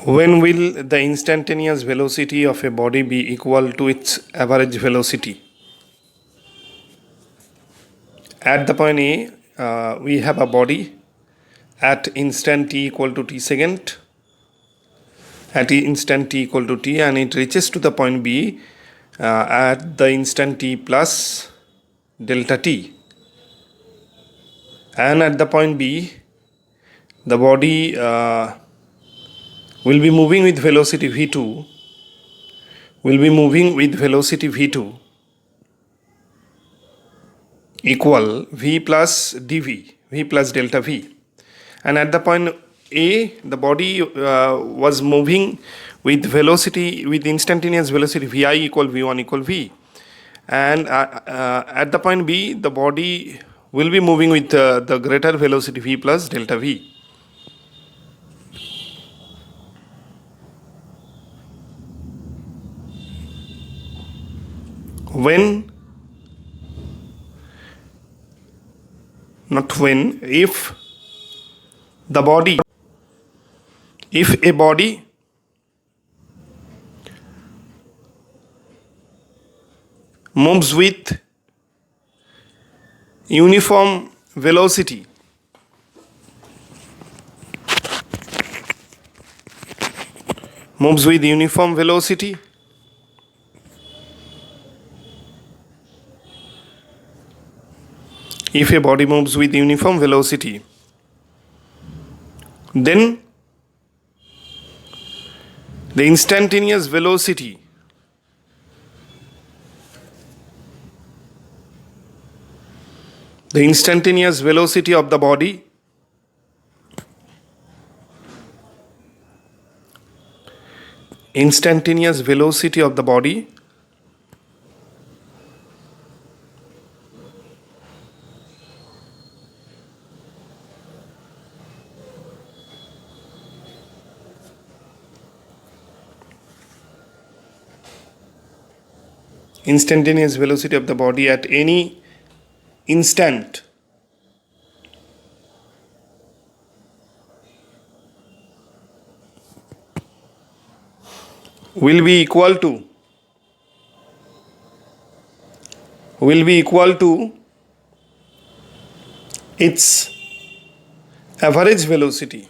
When will the instantaneous velocity of a body be equal to its average velocity? At the point A, we have a body at instant t equal to t second, at instant t equal to t, and it reaches to the point B at the instant t plus delta t. And at the point B, the body will be moving with velocity v2, equal v plus dv, v plus delta v. And at the point A, the body was moving with velocity, with instantaneous velocity vi equal v1 equal v. And at the point B, the body will be moving with the greater velocity v plus delta v. If a body moves with uniform velocity, if a body moves with uniform velocity, then the instantaneous velocity of the body at any instant will be equal to its average velocity.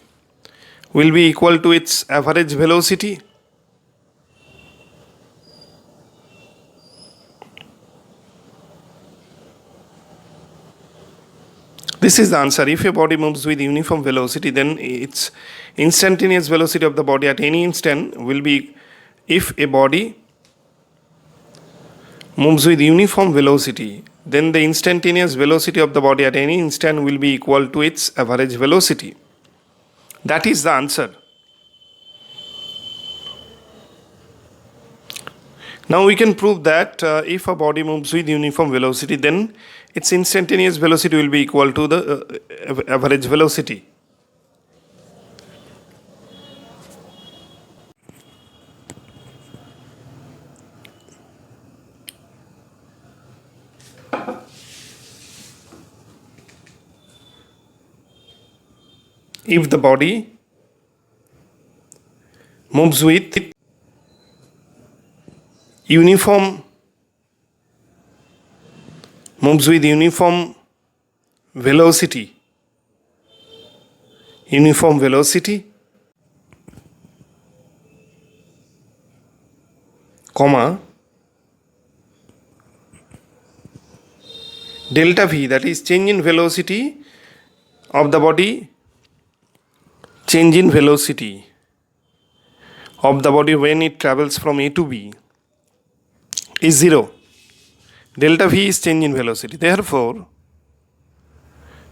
This is the answer. If a body moves with uniform velocity, then its instantaneous velocity of the body at any instant will be, if a body moves with uniform velocity, then the instantaneous velocity of the body at any instant will be equal to its average velocity. That is the answer. Now we can prove that if a body moves with uniform velocity, then its instantaneous velocity will be equal to the average velocity. If the body moves with uniform velocity, comma, delta v, that is change in velocity of the body, when it travels from A to B is 0. Delta v is change in velocity. Therefore,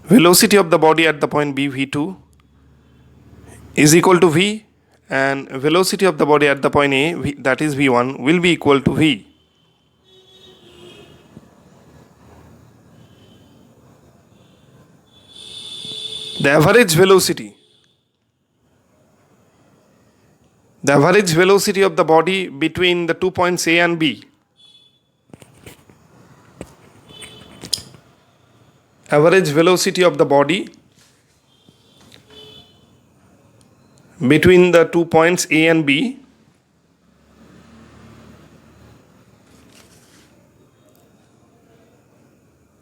velocity of the body at the point B, v2, is equal to v, and velocity of the body at the point A, that is v1, will be equal to v. The average velocity of the body between the 2 points A and B, between the 2 points A and B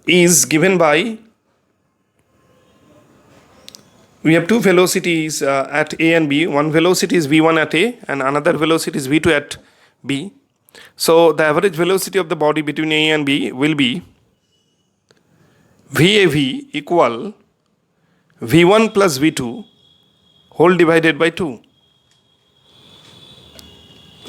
is given by, we have two velocities at A and B. One velocity is v1 at A and another velocity is v2 at B. So the average velocity of the body between A and B will be VAV equal v1 plus v2 whole divided by 2.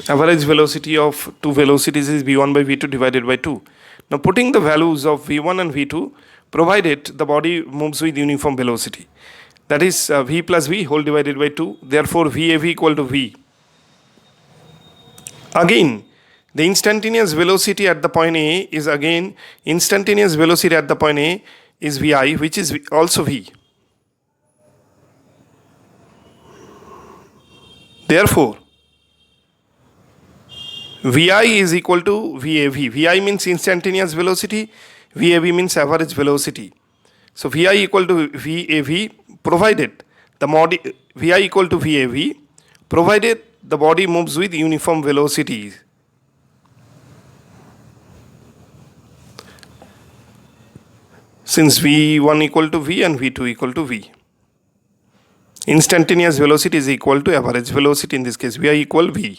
Average velocity of two velocities is v1 by v2 divided by 2. Now putting the values of v1 and v2, provided the body moves with uniform velocity, that is v plus v whole divided by 2. Therefore VAV equal to v. Again, the instantaneous velocity at the point A is again instantaneous velocity at the point A is vi, which is also v. Therefore vi is equal to VAV. Vi means instantaneous velocity, VAV means average velocity. So vi equal to VAV provided the body, vi equal to VAV provided the body moves with uniform velocity. Since v1 equal to v and v2 equal to v. Instantaneous velocity is equal to average velocity, in this case vi equal v.